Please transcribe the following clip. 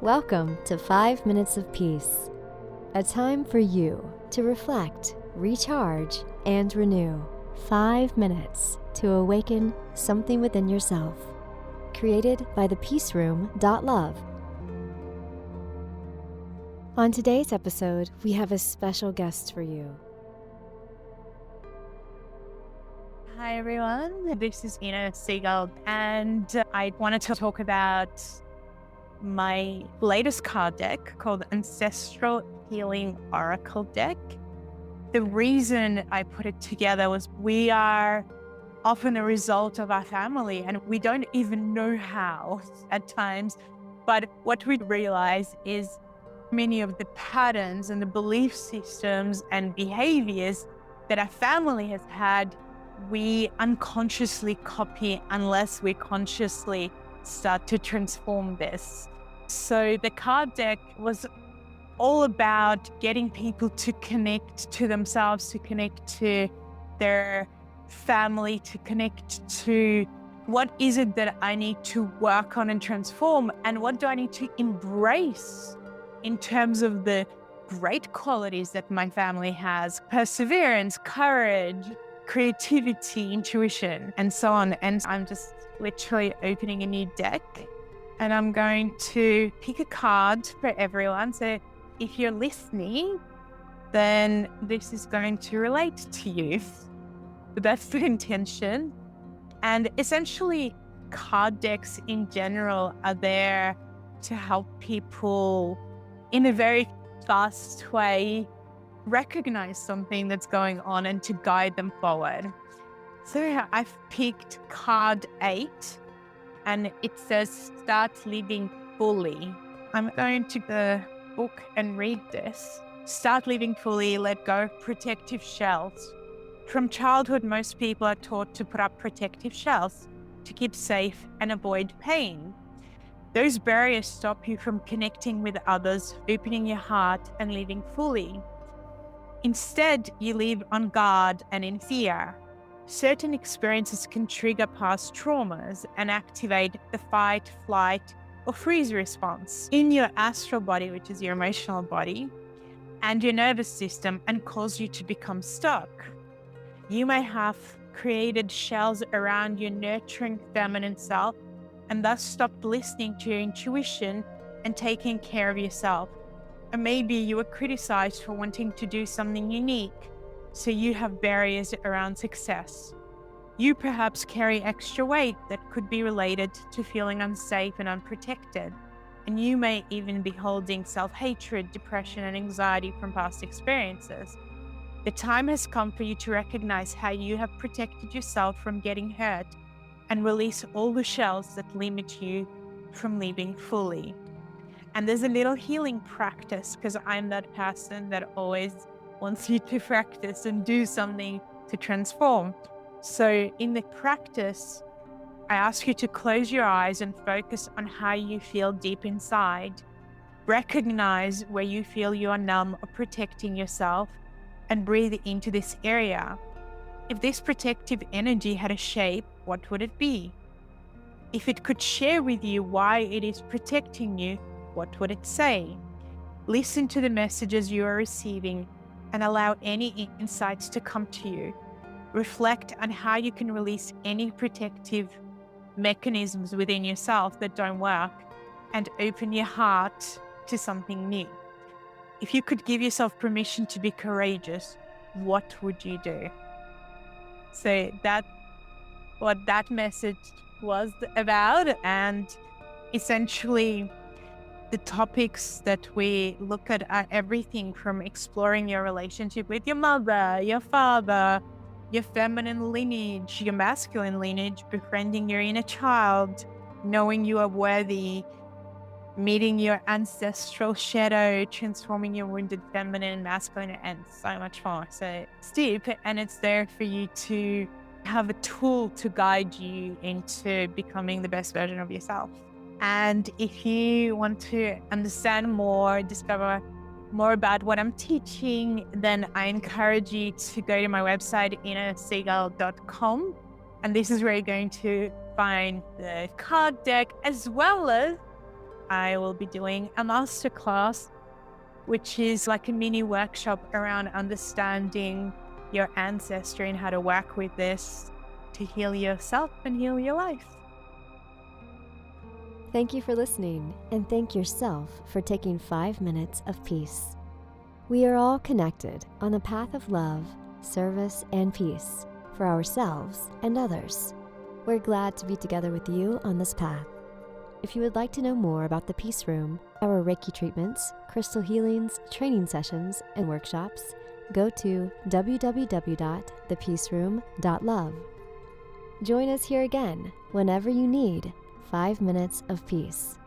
Welcome to 5 Minutes of Peace, a time for you to reflect, recharge, and renew. 5 minutes to awaken something within yourself. Created by ThePeaceRoom.love. On today's episode, we have a special guest for you. Hi everyone, this is Inna Segal, and I wanted to talk about my latest card deck called Ancestral Healing Oracle Deck. The reason I put it together was we are often a result of our family and we don't even know how at times. But what we realize is many of the patterns and the belief systems and behaviors that our family has had, we unconsciously copy unless we consciously start to transform this. So the card deck was all about getting people to connect to themselves, to connect to their family, to connect to what is it that I need to work on and transform, and what do I need to embrace in terms of the great qualities that my family has: perseverance, courage, creativity, intuition, and so on. And I'm just literally opening a new deck and I'm going to pick a card for everyone. So if you're listening, then this is going to relate to you. But that's the intention. And essentially, card decks in general are there to help people in a very fast way recognize something that's going on and to guide them forward. So I've picked card 8 and it says start living fully. I'm going to the book and read this. Start living fully, let go of protective shells. From childhood, most people are taught to put up protective shells to keep safe and avoid pain. Those barriers stop you from connecting with others, opening your heart and living fully. Instead, you live on guard and in fear. Certain experiences can trigger past traumas and activate the fight, flight, or freeze response in your astral body, which is your emotional body, and your nervous system, and cause you to become stuck. You may have created shells around your nurturing feminine self and thus stopped listening to your intuition and taking care of yourself. Or maybe you were criticized for wanting to do something unique, so you have barriers around success. You perhaps carry extra weight that could be related to feeling unsafe and unprotected, and you may even be holding self-hatred, depression, and anxiety from past experiences. The time has come for you to recognize how you have protected yourself from getting hurt and release all the shells that limit you from living fully. And there's a little healing practice, because I'm that person that always wants you to practice and do something to transform. So in the practice, I ask you to close your eyes and focus on how you feel deep inside. Recognize where you feel you are numb or protecting yourself and breathe into this area. If this protective energy had a shape, what would it be? If it could share with you why it is protecting you, what would it say? Listen to the messages you are receiving and allow any insights to come to you. Reflect on how you can release any protective mechanisms within yourself that don't work and open your heart to something new. If you could give yourself permission to be courageous, what would you do? So that's what that message was about. And essentially, the topics that we look at are everything from exploring your relationship with your mother, your father, your feminine lineage, your masculine lineage, befriending your inner child, knowing you are worthy, meeting your ancestral shadow, transforming your wounded feminine, masculine, and so much more. So it's deep, and it's there for you to have a tool to guide you into becoming the best version of yourself. And if you want to understand more, discover more about what I'm teaching, then I encourage you to go to my website, innasegal.com. And this is where you're going to find the card deck, as well as I will be doing a masterclass, which is like a mini workshop around understanding your ancestry and how to work with this to heal yourself and heal your life. Thank you for listening, and thank yourself for taking 5 minutes of peace. We are all connected on the path of love, service, and peace for ourselves and others. We're glad to be together with you on this path. If you would like to know more about the Peace Room, our Reiki treatments, crystal healings, training sessions, and workshops, go to www.ThePeaceRoom.love. Join us here again whenever you need 5 minutes of peace.